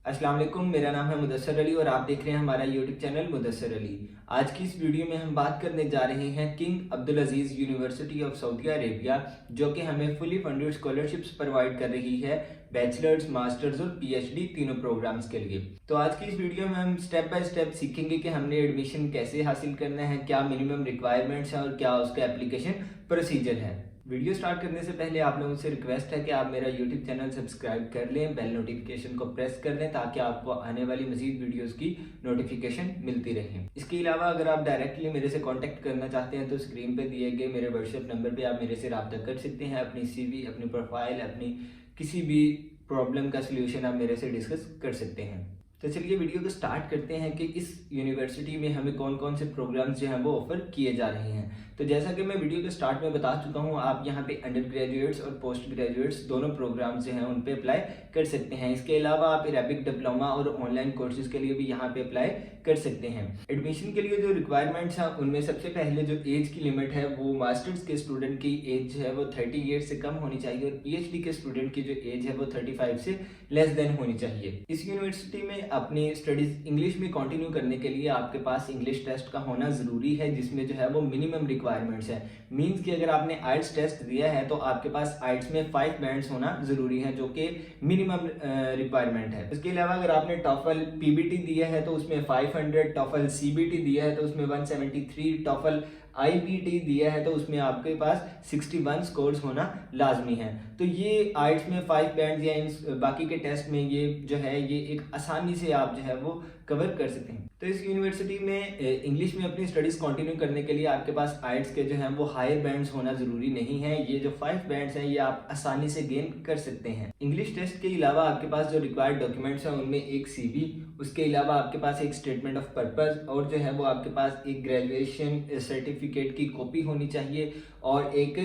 अस्सलाम वालेकुम, मेरा नाम है मुदस्सर अली और आप देख रहे हैं हमारा यूट्यूब चैनल मुदस्सर अली। आज की इस वीडियो में हम बात करने जा रहे हैं king Abdul Aziz university of Saudi Arabia, जो कि हमें फुली फंडेड स्कॉलरशिप्स प्रोवाइड कर रही है बैचलर्स, मास्टर्स और पीएचडी तीनों प्रोग्राम्स के लिए। तो आज की इस वीडियो में हम स्टेप बाय स्टेप सीखेंगे कि हमने एडमिशन कैसे हासिल करना है, क्या मिनिमम रिक्वायरमेंट्स हैं और क्या उसका एप्लीकेशन प्रोसीजर है। वीडियो स्टार्ट करने से पहले आप लोगों से रिक्वेस्ट है कि आप मेरा यूट्यूब चैनल सब्सक्राइब कर लें, बेल नोटिफिकेशन को प्रेस कर लें ताकि आपको आने वाली मजीद वीडियोस की नोटिफिकेशन मिलती रहे। इसके अलावा अगर आप डायरेक्टली मेरे से कांटेक्ट करना चाहते हैं तो स्क्रीन पे दिए गए मेरे व्हाट्सएप नंबर पे आप मेरे से रब्ता कर सकते हैं। अपनी सीवी, अपनी प्रोफाइल, अपनी किसी भी प्रॉब्लम का सलूशन आप मेरे से डिस्कस कर सकते हैं। तो चलिए वीडियो को स्टार्ट करते हैं कि इस यूनिवर्सिटी में हमें कौन कौन से प्रोग्राम्स जो हैं वो ऑफर किए जा रहे हैं। तो जैसा कि मैं वीडियो के स्टार्ट में बता चुका हूँ, आप यहाँ पे अंडर ग्रेजुएट्स और पोस्ट ग्रेजुएट्स दोनों प्रोग्राम्स जो हैं उन पे अप्लाई कर सकते हैं। इसके अलावा आप अरेबिक डिप्लोमा और ऑनलाइन कोर्सेज के लिए भी यहाँ पे अप्लाई कर सकते हैं। एडमिशन के लिए जो रिक्वायरमेंट्स हैं उनमें सबसे पहले जो एज की लिमिट है वो मास्टर्स के स्टूडेंट की एज है वो 30 ईयर्स से कम होनी चाहिए और पीएचडी के स्टूडेंट की जो एज है वो 35 से लेस देन होनी चाहिए। इस यूनिवर्सिटी में अपनी स्टडीज इंग्लिश में कंटिन्यू करने के लिए आपके पास इंग्लिश टेस्ट का होना जरूरी है, जिसमें जो है वो मिनिमम रिक्वायरमेंट्स है। मींस कि अगर आपने आइट्स टेस्ट दिया है तो आपके पास आइट्स में 5 बैंड्स होना जरूरी है, जो कि मिनिमम रिक्वायरमेंट है। इसके अलावा अगर आपने टॉफल पीबीटी दिया है तो उसमें 500, टॉफल सीबीटी दिया है तो उसमें 173, टॉफल आईपीटी दिया है तो उसमें आपके पास 61 स्कोर्स होना लाजमी है। तो ये आइट्स में 5 बैंड या इन बाकी के टेस्ट में ये जो है ये एक आसानी से आप जो है वो कवर कर सकते हैं। तो इस यूनिवर्सिटी में इंग्लिश में अपनी स्टडीज कंटिन्यू करने के लिए आपके पास आइट्स के जो हैं वो हायर बैंड्स होना जरूरी नहीं है। ये जो 5 बैंड्स हैं ये आप आसानी से गेन कर सकते हैं। इंग्लिश टेस्ट के अलावा आपके पास जो रिक्वायर्ड डॉक्यूमेंट्स हैं उनमें एक सीवी, उसके अलावा आपके पास एक स्टेटमेंट ऑफ पर्पस और जो है वो आपके पास एक ग्रेजुएशन सर्टिफिकेट की कॉपी होनी चाहिए और एक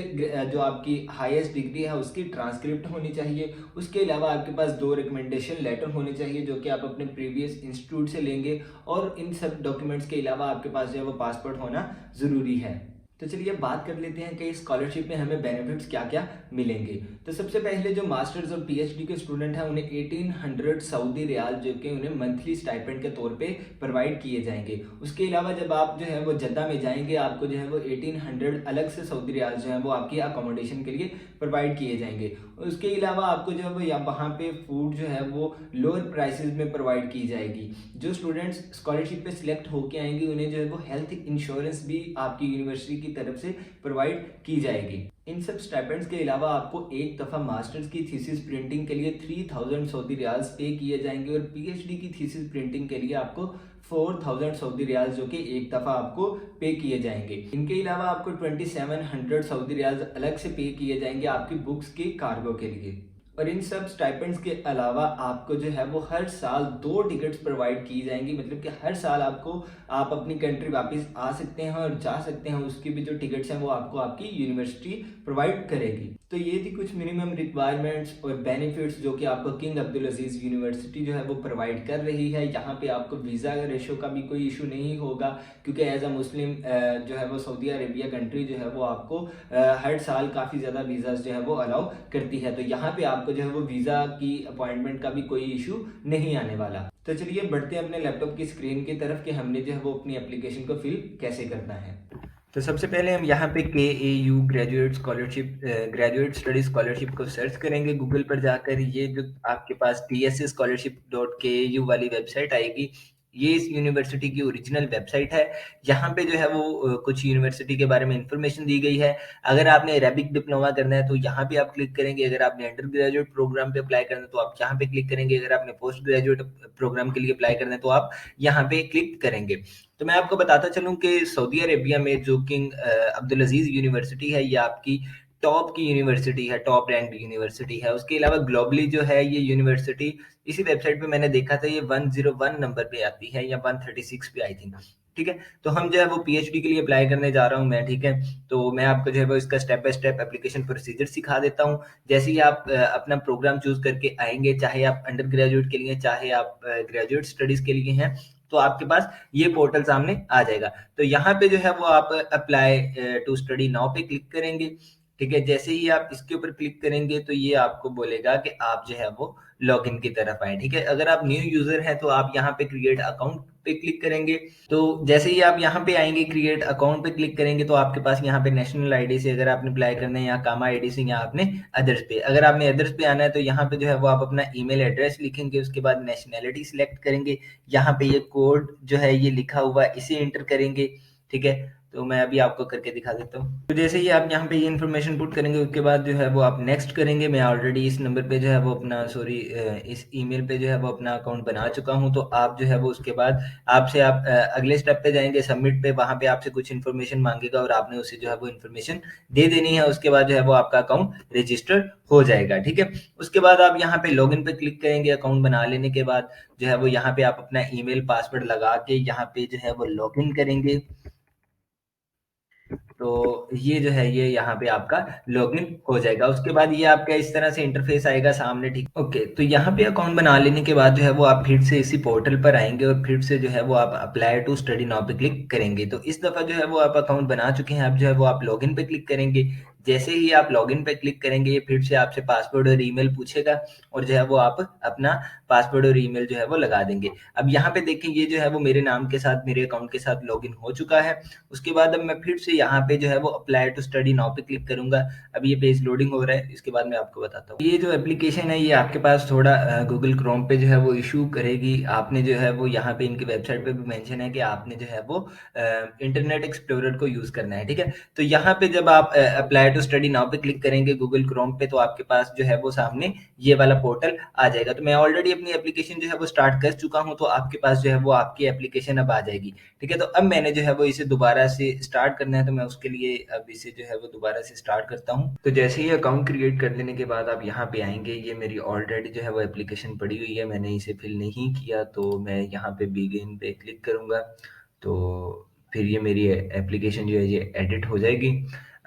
जो आपकी हाईएस्ट डिग्री है उसकी ट्रांसक्रिप्ट होनी चाहिए। उसके अलावा आपके पास 2 रिकमेंडेशन लेटर होने चाहिए जो कि आप अपने प्रीवियस इंस्टीट्यूट से लेंगे और इन सब डॉक्यूमेंट्स के अलावा आपके पास जो है वो पासपोर्ट होना ज़रूरी है। तो चलिए बात कर लेते हैं कि इस स्कॉलरशिप में हमें बेनिफिट्स क्या क्या मिलेंगे। तो सबसे पहले जो मास्टर्स और पीएचडी के स्टूडेंट हैं उन्हें 1800 सऊदी रियाल जो कि उन्हें मंथली स्टाइपेंड के तौर पे प्रोवाइड किए जाएंगे। उसके अलावा जब आप जो है वो जद्दा में जाएंगे आपको जो है वो 1800 अलग से सऊदी रियाल जो है वो आपकी अकोमोडेशन के लिए प्रोवाइड किए जाएंगे। उसके अलावा आपको जो है वो या वहाँ पे फूड जो है वो लोअर प्राइसेस में प्रोवाइड की जाएगी। जो स्टूडेंट्स स्कॉलरशिप पे सिलेक्ट होके आएंगे उन्हें जो है वो हेल्थ इंश्योरेंस भी आपकी यूनिवर्सिटी की तरफ से प्रोवाइड की जाएगी। इन सब स्टाइपेंड्स के अलावा आपको एक दफ़ा मास्टर्स की थीसिस प्रिंटिंग के लिए 3000 सऊदी रियाल्स पे किए जाएंगे और पीएचडी की थीसिस प्रिंटिंग के लिए आपको 4000 सऊदी रियाल्स जो कि एक दफ़ा आपको पे किए जाएंगे। इनके अलावा आपको 2700 सऊदी रियाल्स अलग से पे किए जाएंगे आपकी बुक्स के कार्गो के लिए। और इन सब स्टाइपेंड्स के अलावा आपको जो है वो हर साल 2 टिकट्स प्रोवाइड की जाएंगी, मतलब कि हर साल आपको आप अपनी कंट्री वापस आ सकते हैं और जा सकते हैं। उसकी भी जो टिकट्स हैं वो आपको आपकी यूनिवर्सिटी प्रोवाइड करेगी। तो ये थी कुछ मिनिमम रिक्वायरमेंट्स और बेनिफिट्स जो कि आपको किंग अब्दुल अजीज़ यूनिवर्सिटी जो है वो प्रोवाइड कर रही है। यहाँ पे आपको वीज़ा रेशो का भी कोई इशू नहीं होगा, क्योंकि एज अ मुस्लिम जो है वो सऊदी अरेबिया कंट्री जो है वो आपको हर साल काफ़ी ज़्यादा वीज़ाज जो है वो अलाउ करती है। तो यहाँ पे आपको जो है वो वीज़ा की अपॉइंटमेंट का भी कोई इशू नहीं आने वाला। तो चलिए बढ़ते हैं अपने लैपटॉप की स्क्रीन की तरफ कि हमने जो है वो अपनी एप्लीकेशन को फिल कैसे करना है। तो सबसे पहले हम यहाँ पे KAU graduate scholarship graduate study scholarship को सर्च करेंगे गूगल पर जाकर। ये जो आपके पास tsscholarship.kau वाली वेबसाइट आएगी, ये इस यूनिवर्सिटी की ओरिजिनल वेबसाइट है। यहाँ पे जो है वो कुछ यूनिवर्सिटी के बारे में इंफॉर्मेशन दी गई है। अगर आपने अरेबिक डिप्लोमा करना है तो यहाँ पे आप क्लिक करेंगे। अगर आपने अंडर ग्रेजुएट प्रोग्राम पे अप्लाई करना है तो आप यहाँ पे क्लिक करेंगे। अगर आपने पोस्ट ग्रेजुएट प्रोग्राम के लिए अप्लाई करना है तो आप यहाँ पे क्लिक करेंगे। तो मैं आपको बताता चलूँ कि सऊदी अरेबिया में जो किंग अब्दुल अजीज़ यूनिवर्सिटी है ये आपकी टॉप की यूनिवर्सिटी है, टॉप रैंक यूनिवर्सिटी है। उसके अलावा ग्लोबली जो है ये यूनिवर्सिटी इसी वेबसाइट पे मैंने देखा था ये 101 नंबर पे आती है या 136 पे आई थिंक। ठीक है, तो हम जो है वो पीएचडी के लिए अप्लाई करने जा रहा हूँ मैं। ठीक है, तो मैं आपको जो है वो इसका step by step application procedure सिखा देता हूँ। जैसे ही आप अपना प्रोग्राम चूज करके आएंगे, चाहे आप अंडर ग्रेजुएट के लिए, चाहे आप ग्रेजुएट स्टडीज के लिए हैं, तो आपके पास ये पोर्टल सामने आ जाएगा। तो यहाँ पे जो है वो आप अप्लाई टू स्टडी नाउ पे क्लिक करेंगे। ठीक है। जैसे ही आप इसके ऊपर क्लिक करेंगे तो ये आपको बोलेगा कि आप जो है वो लॉगिन की तरफ आए। ठीक है, अगर आप न्यू यूजर हैं तो आप यहाँ पे क्रिएट अकाउंट पे क्लिक करेंगे। तो जैसे ही आप यहाँ पे आएंगे, क्रिएट अकाउंट पे क्लिक करेंगे तो आपके पास यहाँ पे नेशनल आईडी से अगर आपने अप्लाई करना है, या कामा आईडी से, या आपने अदर्स पे, अगर आपने अदर्स पे आना है तो यहाँ पे जो है वो आप अपना ईमेल एड्रेस लिखेंगे, उसके बाद नेशनैलिटी सिलेक्ट करेंगे, यहाँ पे ये कोड जो है ये लिखा हुआ है इसे एंटर करेंगे। ठीक है, तो मैं अभी आपको करके दिखा देता हूँ। तो जैसे ही आप यहाँ पे ये इन्फॉर्मेशन पुट करेंगे उसके बाद जो है वो आप नेक्स्ट करेंगे। मैं ऑलरेडी इस नंबर पे जो है वो अपना इस ईमेल पे जो है वो अपना अकाउंट बना चुका हूँ। तो आप जो है वो उसके बाद आपसे आप अगले स्टेप पे जाएंगे, सबमिट पे, वहाँ पे आपसे कुछ इन्फॉर्मेशन मांगेगा और आपने उसे जो है वो इन्फॉर्मेशन दे देनी है। उसके बाद जो है वो आपका अकाउंट रजिस्टर हो जाएगा। ठीक है, उसके बाद आप यहाँ पे लॉगिन पे क्लिक करेंगे। अकाउंट बना लेने के बाद जो है वो यहाँ पे आप अपना ईमेल पासवर्ड लगा के यहाँ पे जो है वो लॉगिन करेंगे। तो ये जो है ये यहाँ पे आपका लॉगिन हो जाएगा। उसके बाद ये आपका इस तरह से इंटरफेस आएगा सामने। ठीक, ओके, तो यहाँ पे अकाउंट बना लेने के बाद जो है वो आप फिर से इसी पोर्टल पर आएंगे और फिर से जो है वो आप अप्लाई टू स्टडी नाउ पे क्लिक करेंगे। तो इस दफा जो है वो आप अकाउंट बना चुके हैं, अब जो है वो आप लॉगिन पे क्लिक करेंगे। जैसे ही आप लॉगिन पे क्लिक करेंगे ये फिर से आपसे पासवर्ड और ईमेल पूछेगा और जो है वो आप अपना पासवर्ड और ईमेल जो है वो लगा देंगे। अब यहाँ पे देखें ये जो है वो मेरे नाम के साथ, मेरे अकाउंट के साथ लॉगिन हो चुका है। उसके बाद अब मैं फिर से यहाँ पे जो है वो अप्लाई टू स्टडी नाउ पे क्लिक करूंगा। अब ये पेज लोडिंग हो रहा है, इसके बाद मैं आपको बताता हूँ। ये जो एप्लीकेशन है ये आपके पास थोड़ा गूगल क्रोम पे जो है वो इशू करेगी। आपने जो है वो यहाँ पे इनकी वेबसाइट पे भी मेंशन है कि आपने जो है वो इंटरनेट एक्सप्लोरर को यूज करना है। ठीक है, तो यहाँ पे जब आप अप्लाई टू स्टडी नाउ पे क्लिक करेंगे गूगल क्रोम पे तो आपके पास जो है वो सामने ये वाला पोर्टल आ जाएगा। तो मैं ऑलरेडी अपनी एप्लीकेशन जो है वो स्टार्ट कर चुका हूँ, तो आपके पास जो है वो आपकी एप्लीकेशन अब आ जाएगी। ठीक है, तो अब मैंने जो है वो इसे दोबारा से स्टार्ट करना है, तो मैं उसके लिए अब इसे जो है वो दोबारा से स्टार्ट करता हूँ। तो जैसे ही अकाउंट क्रिएट कर लेने के बाद आप यहाँ पे आएंगे, ये मेरी ऑलरेडी जो है वो एप्लीकेशन पड़ी हुई है, मैंने इसे फिल नहीं किया, तो मैं यहाँ पे बिगिन पे क्लिक करूँगा। तो फिर ये मेरी एप्लीकेशन जो है ये एडिट हो जाएगी।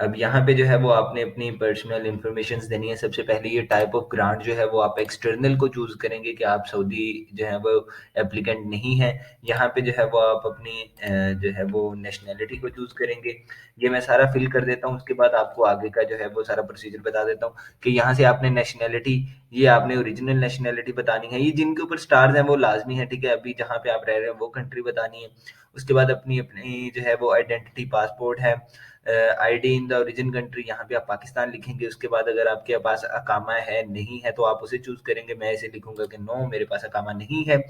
अब यहाँ पे जो है वो आपने अपनी पर्सनल इन्फॉर्मेशन देनी है। सबसे पहले ये टाइप ऑफ ग्रांट जो है वो आप एक्सटर्नल को चूज करेंगे कि आप सऊदी जो है वो एप्लीकेंट नहीं है। यहाँ पे जो है वो आप अपनी जो है वो नेशनैलिटी को चूज करेंगे। ये मैं सारा फिल कर देता हूँ, उसके बाद आपको आगे का जो है वो सारा प्रोसीजर बता देता हूँ कि यहाँ से आपने नेशनैलिटी, ये आपने ओरिजिनल नेशनैलिटी बतानी है। ये जिनके ऊपर स्टार्स हैं वो लाजमी है। ठीक है, अभी जहाँ पे आप रह रहे हैं वो कंट्री बतानी है। उसके बाद अपनी अपनी जो है वो आइडेंटिटी, पासपोर्ट है, ID in the origin country, यहाँ पे आप पाकिस्तान लिखेंगे। उसके बाद अगर आपके पास अकामा है नहीं है तो आप उसे चूज करेंगे। मैं इसे लिखूंगा कि नो, मेरे पास अकामा नहीं है।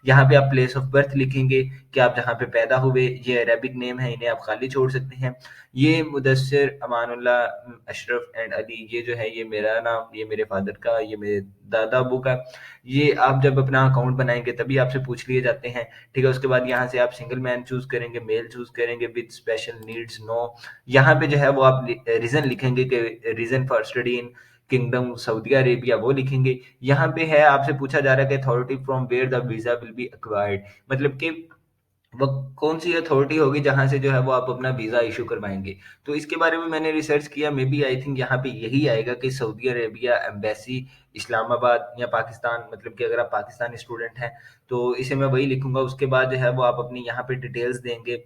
यहाँ पे आप प्लेस ऑफ बर्थ लिखेंगे कि आप जहाँ पे पैदा हुए। ये अरेबिक नेम है, इन्हें आप खाली छोड़ सकते हैं। ये मुदस्सिर अमानुल्लाह अशरफ एंड अली, ये जो है ये मेरा नाम, ये मेरे फादर का, ये मेरे दादा अबू का। ये आप जब अपना अकाउंट बनाएंगे तभी आपसे पूछ लिए जाते हैं। ठीक है, उसके बाद यहाँ से आप सिंगल मैन चूज करेंगे, मेल चूज करेंगे, विद स्पेशल नीड्स नो। यहाँ पे जो है वो आप रीजन लिखेंगे कि reason for study in Kingdom Saudi Arabia, वो लिखेंगे। यहाँ पे है आपसे पूछा जा रहा है कि authority from where the visa will be acquired, मतलब कि वो कौन सी अथॉरिटी होगी जहां से जो है वो आप अपना वीजा इशू करवाएंगे। तो इसके बारे में मैंने रिसर्च किया, मे बी आई थिंक यहाँ पे यही आएगा कि सऊदी अरेबिया एम्बेसी इस्लामाबाद या पाकिस्तान, मतलब कि अगर आप पाकिस्तानी स्टूडेंट हैं तो इसे मैं वही लिखूंगा। उसके बाद जो है वो आप अपनी यहाँ पे डिटेल्स देंगे,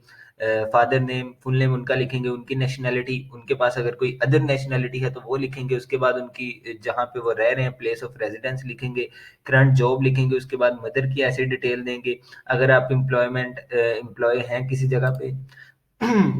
फादर नेम, फुल नेम उनका लिखेंगे, उनकी नेशनैलिटी, उनके पास अगर कोई अदर नेशनैलिटी है तो वो लिखेंगे। उसके बाद उनकी जहाँ पे वो रह रहे हैं प्लेस ऑफ रेजिडेंस लिखेंगे, करंट जॉब लिखेंगे। उसके बाद मदर की ऐसे डिटेल देंगे। अगर आप एम्प्लॉय हैं किसी जगह पे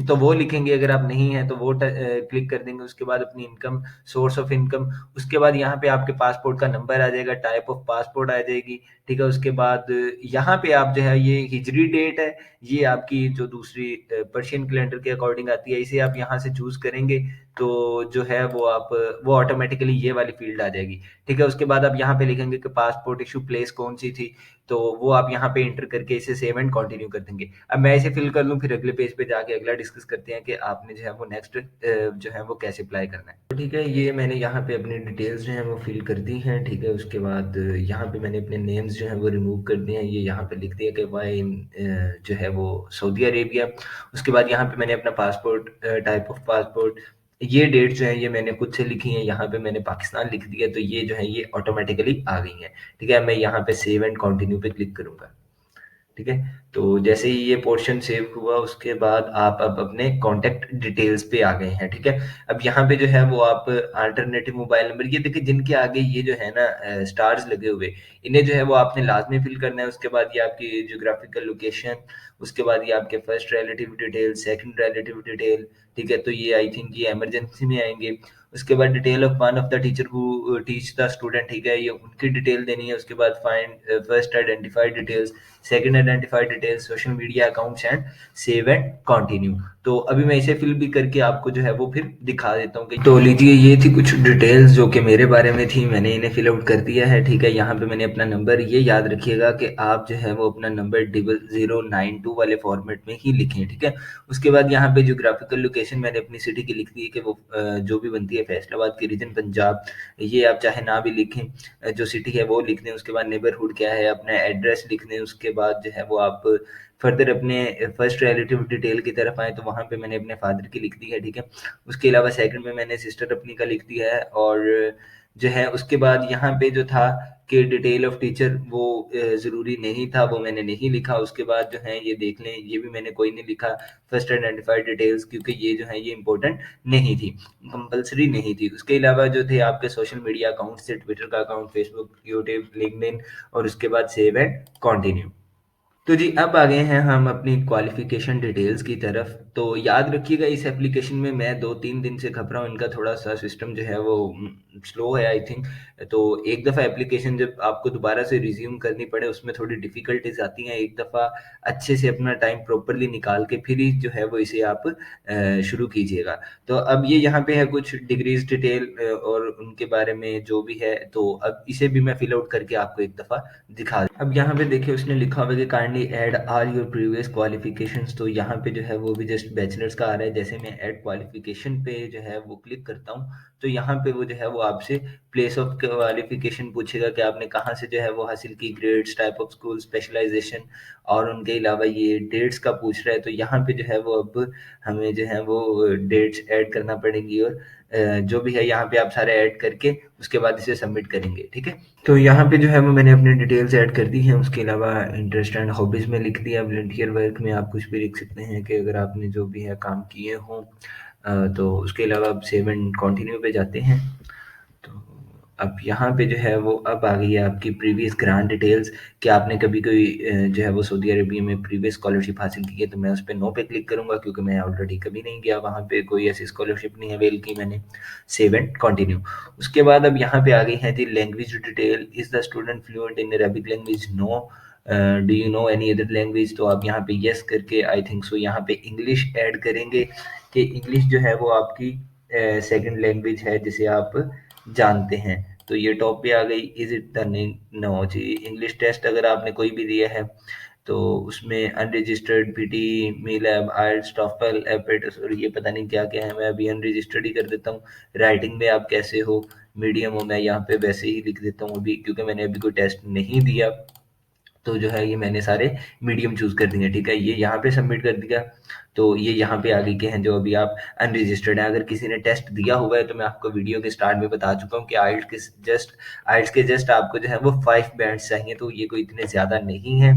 तो वो लिखेंगे, अगर आप नहीं हैं तो वो क्लिक कर देंगे। उसके बाद अपनी इनकम, सोर्स ऑफ इनकम। उसके बाद यहाँ पे आपके पासपोर्ट का नंबर आ जाएगा, टाइप ऑफ पासपोर्ट आ जाएगी। ठीक है, उसके बाद यहाँ पे आप जो है ये हिजरी डेट है, ये आपकी जो दूसरी पर्शियन कैलेंडर के अकॉर्डिंग आती है, इसे आप यहाँ से चूज करेंगे तो जो है वो आप वो ऑटोमेटिकली ये वाली फील्ड आ जाएगी। ठीक है, उसके बाद आप यहाँ पे लिखेंगे कि पासपोर्ट इशू प्लेस कौन सी थी, तो वो आप यहाँ पे एंटर करके इसे सेव एंड कंटिन्यू कर देंगे। अब मैं इसे फिल कर लूँ, फिर अगले पेज पे जाके अगला डिस्कस करते हैं कि आपने जो है वो नेक्स्ट जो है वो कैसे अप्लाई करना है। तो ठीक है, ये मैंने यहाँ पे अपनी डिटेल्स जो है वो फिल कर दी हैं। ठीक है, उसके बाद यहाँ पे मैंने अपने नेम्स जो है वो रिमूव कर दिए हैं। ये यहाँ पे लिख दिया कि वाई जो है वो सऊदी अरेबिया। उसके बाद यहाँ पे मैंने अपना पासपोर्ट, टाइप ऑफ पासपोर्ट, ये डेट जो है ये मैंने खुद से लिखी है। यहाँ पे मैंने पाकिस्तान लिख दिया, तो ये जो है ये ऑटोमेटिकली आ गई है। ठीक है, मैं यहाँ पे सेव एंड कंटिन्यू पे क्लिक करूंगा। ठीक है। तो जैसे ही ये पोर्शन सेव हुआ उसके बाद आप अब अपने कॉन्टैक्ट डिटेल्स पे आ गए हैं, ठीक है। अब यहाँ पे जो है वो आप अल्टरनेटिव मोबाइल नंबर, ये देखिए जिनके आगे ये जो है ना स्टार्स लगे हुए, इन्हें जो है वो आपने लाजमी फिल करना है। उसके बाद ये आपकी जियोग्राफिकल लोकेशन, उसके बाद ये आपके first relative detail, second relative detail, ठीक है। तो ये आई थिंक ये इमरजेंसी में आएंगे। उसके बाद detail of one of the teacher who teach the student, ठीक है, ये उनकी डिटेल देनी है। उसके बाद find first identified details, second identified details, social media accounts and save and continue. तो अभी मैं इसे फिल भी करके आपको जो है वो फिर दिखा देता हूँ कि तो लीजिए ये थी कुछ डिटेल्स जो कि मेरे बारे में थी, मैंने इन्हें फिल आउट कर दिया है, ठीक है। यहाँ पे मैंने अपना नंबर, ये याद रखिएगा कि आप जो है वो अपना नंबर 0092 वाले फॉर्मेट में ही लिखें, ठीक है। उसके बाद यहाँ पे ज्योग्राफिकल लोकेशन मैंने अपनी सिटी की लिख दी है कि वो जो भी बनती है फैसलाबाद की रीजन पंजाब, ये आप चाहे ना भी लिखें, जो सिटी है वो लिख दें। उसके बाद नेबरहुड क्या है, अपना एड्रेस लिख दें। उसके बाद जो है वो आप फर्दर अपने फर्स्ट रिलेटिव डिटेल की तरफ आए, तो वहाँ पे मैंने अपने फादर की लिख दी है, ठीक है। उसके अलावा सेकंड में मैंने सिस्टर अपनी का लिख दिया है। और जो है उसके बाद यहाँ पे जो था कि डिटेल ऑफ टीचर वो ज़रूरी नहीं था, वो मैंने नहीं लिखा। उसके बाद जो है ये देख लें, ये भी मैंने कोई नहीं लिखा, फर्स्ट आइडेंटिफाइड डिटेल्स, क्योंकि ये जो है ये इंपॉर्टेंट नहीं थी, कंपलसरी नहीं थी। उसके अलावा जो थे आपके सोशल मीडिया अकाउंट थे, ट्विटर का अकाउंट, फेसबुक, यूट्यूब, लिंक्डइन, और उसके बाद सेव एंड कंटिन्यू। तो जी अब आ गए हैं हम अपनी क्वालिफिकेशन डिटेल्स की तरफ। तो याद रखिएगा इस एप्लीकेशन में मैं 2-3 दिन से खप रहा हूँ, इनका थोड़ा सा सिस्टम जो है वो स्लो है आई थिंक। तो एक दफ़ा एप्लीकेशन जब आपको दोबारा से रिज्यूम करनी पड़े उसमें थोड़ी डिफ़िकल्टीज आती हैं। एक दफ़ा अच्छे से अपना टाइम प्रॉपरली निकाल के फिर ही जो है वो इसे आप शुरू कीजिएगा। तो अब ये यहाँ पे है कुछ डिग्रीज डिटेल और उनके बारे में जो भी है, तो अब इसे भी मैं फिल आउट करके आपको एक दफ़ा दिखा। अब यहाँ पे देखिए उसने लिखा हुआ है कि kindly add are your previous qualifications. तो यहाँ पे जो है वो भी जस्ट बैचलर्स का आ रहा है। जैसे मैं ऐड क्वालिफिकेशन पे जो है वो क्लिक करता हूँ, तो यहाँ पे वो जो है वो आपसे प्लेस ऑफ क्वालिफिकेशन पूछेगा कि आपने कहाँ से जो है वो हासिल की, grades, type of school, specialisation, और उनके अलावा ये डेट्स का पूछ रहा है। तो यहाँ पे जो है वो अब हमें जो है वो डेट्स ऐड करना पड़ेंगी, और जो भी है यहाँ पे आप सारे ऐड करके उसके बाद इसे सबमिट करेंगे, ठीक है। तो यहाँ पे जो है वो मैंने अपनी डिटेल्स ऐड कर दी हैं। उसके अलावा इंटरेस्ट एंड हॉबीज़ में लिख दिया। वॉलंटियर वर्क में आप कुछ भी लिख सकते हैं कि अगर आपने जो भी है काम किए हों। तो उसके अलावा अब सेव एंड कंटिन्यू पे जाते हैं। तो अब यहाँ पे जो है वो अब आ गई है आपकी प्रीवियस ग्रांट डिटेल्स, कि आपने कभी कोई जो है वो सऊदी अरेबिया में प्रीवियस स्कॉलरशिप हासिल की है। तो मैं उस पर नो पे क्लिक करूँगा क्योंकि मैं ऑलरेडी कभी नहीं गया वहाँ पे, कोई ऐसी स्कॉलरशिप नहीं अवेल की मैंने। Save and continue. उसके बाद अब यहाँ पे आ गई है जी language detail. Is the student fluent in Arabic language? No. Do you know any other language? तो आप यहाँ पे यस करके आई थिंक सो यहाँ पे इंग्लिश ऐड करेंगे, कि इंग्लिश जो है वो आपकी सेकंड लैंग्वेज है जिसे आप जानते हैं। तो ये टॉप पे आ गई। इज इट द नो जी। इंग्लिश टेस्ट अगर आपने कोई भी दिया है तो उसमें अनरजिस्टर्ड पीटी, मीलैब, आइल्स, टॉफल, एपेट, और ये पता नहीं क्या क्या है, मैं अभी अनरजिस्टर्ड ही कर देता हूँ। राइटिंग में आप कैसे हो, मीडियम हो, मैं यहाँ पे वैसे ही लिख देता हूँ अभी, क्योंकि मैंने अभी कोई टेस्ट नहीं दिया। तो जो है ये मैंने सारे मीडियम चूज़ कर दिए, ठीक है। ये यहाँ पे सबमिट कर दिया। तो ये यहाँ पे आगे के हैं जो अभी आप अनरजिस्टर्ड हैं। अगर किसी ने टेस्ट दिया हुआ है तो मैं आपको वीडियो के स्टार्ट में बता चुका हूँ कि आइल्स के जस्ट आपको जो है वो 5 बैंड्स चाहिए, तो ये कोई इतने ज़्यादा नहीं है।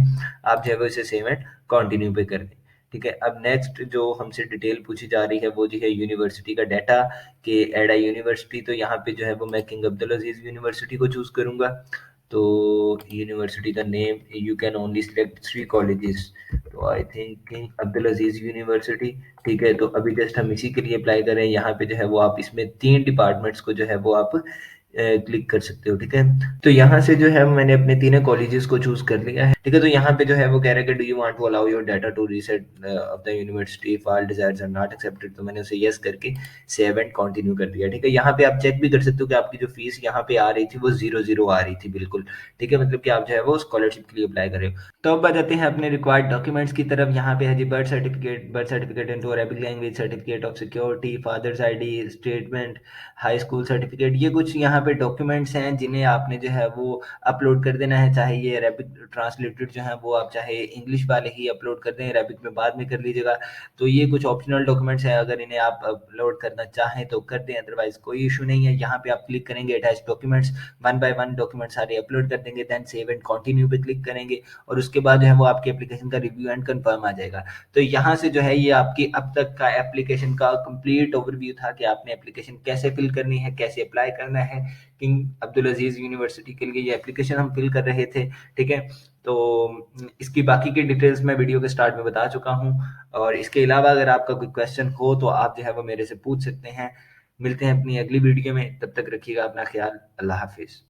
आप जो है वो इसे सेव एंड कंटिन्यू पे कर दें, ठीक है। अब नेक्स्ट जो हमसे डिटेल पूछी जा रही है वो जो है यूनिवर्सिटी का डाटा, कि एडा यूनिवर्सिटी। तो यहाँ पे जो है वो मैं किंग अब्दुल अजीज़ यूनिवर्सिटी को चूज़ करूँगा। तो यूनिवर्सिटी का name, you can only select 3 colleges. तो I think King Abdul Aziz university, ठीक है। तो अभी जस्ट हम इसी के लिए अप्लाई करें। यहाँ पे जो है वो आप इसमें 3 डिपार्टमेंट्स को जो है वो आप क्लिक कर सकते हो, ठीक है। तो यहाँ से जो है मैंने अपने तीनों कॉलेजेस को चूज कर लिया है, ठीक है। तो यहाँ पे जो है वो कह रहा है कि do you want to allow your data to reset of the university if all desires are not accepted. तो मैंने उसे यस करके सेव एंड कंटिन्यू कर दिया, ठीक है। यहाँ पे आप चेक भी कर सकते हो कि आपकी जो फीस यहाँ पे आ रही थी वो 0 आ रही थी बिल्कुल, ठीक है। मतलब कि आप जो है वो स्कॉलरशिप के लिए अप्लाई कर रहे हो। तो अब आ जाते हैं अपने रिक्वायर्ड डॉक्यूमेंट्स की तरफ। यहाँ पे है जी birth certificate in to Arabic language, certificate of security, father's ID statement, high school certificate. ये कुछ यहाँ पे डॉक्यूमेंट्स हैं जिन्हें आपने जो है वो अपलोड कर देना है, चाहे ये अरेबिक ट्रांसलेट रिलेटेड जो है वो आप चाहे इंग्लिश वाले ही अपलोड कर दें, अरेबिक में बाद में कर लीजिएगा। तो ये कुछ ऑप्शनल डॉक्यूमेंट्स हैं, अगर इन्हें आप अपलोड करना चाहें तो कर दें, अदरवाइज कोई इशू नहीं है। यहाँ पे आप क्लिक करेंगे attach documents, one by one document सारे अपलोड कर देंगे, देन सेव एंड कंटिन्यू पे क्लिक करेंगे और उसके बाद जो है वो आपकी एप्लीकेशन का रिव्यू एंड कंफर्म आ जाएगा। तो यहाँ से जो है ये आपकी अब तक का एप्लीकेशन का कंप्लीट ओवरव्यू था कि आपने एप्लीकेशन कैसे फिल करनी है, कैसे अप्लाई करना है। किंग अब्दुल अजीज यूनिवर्सिटी के लिए ये एप्लीकेशन हम फिल कर रहे थे, ठीक है। तो इसकी बाकी की डिटेल्स मैं वीडियो के स्टार्ट में बता चुका हूँ, और इसके अलावा अगर आपका कोई क्वेश्चन हो तो आप जो है वो मेरे से पूछ सकते हैं। मिलते हैं अपनी अगली वीडियो में, तब तक रखिएगा अपना ख्याल। अल्लाह हाफिज।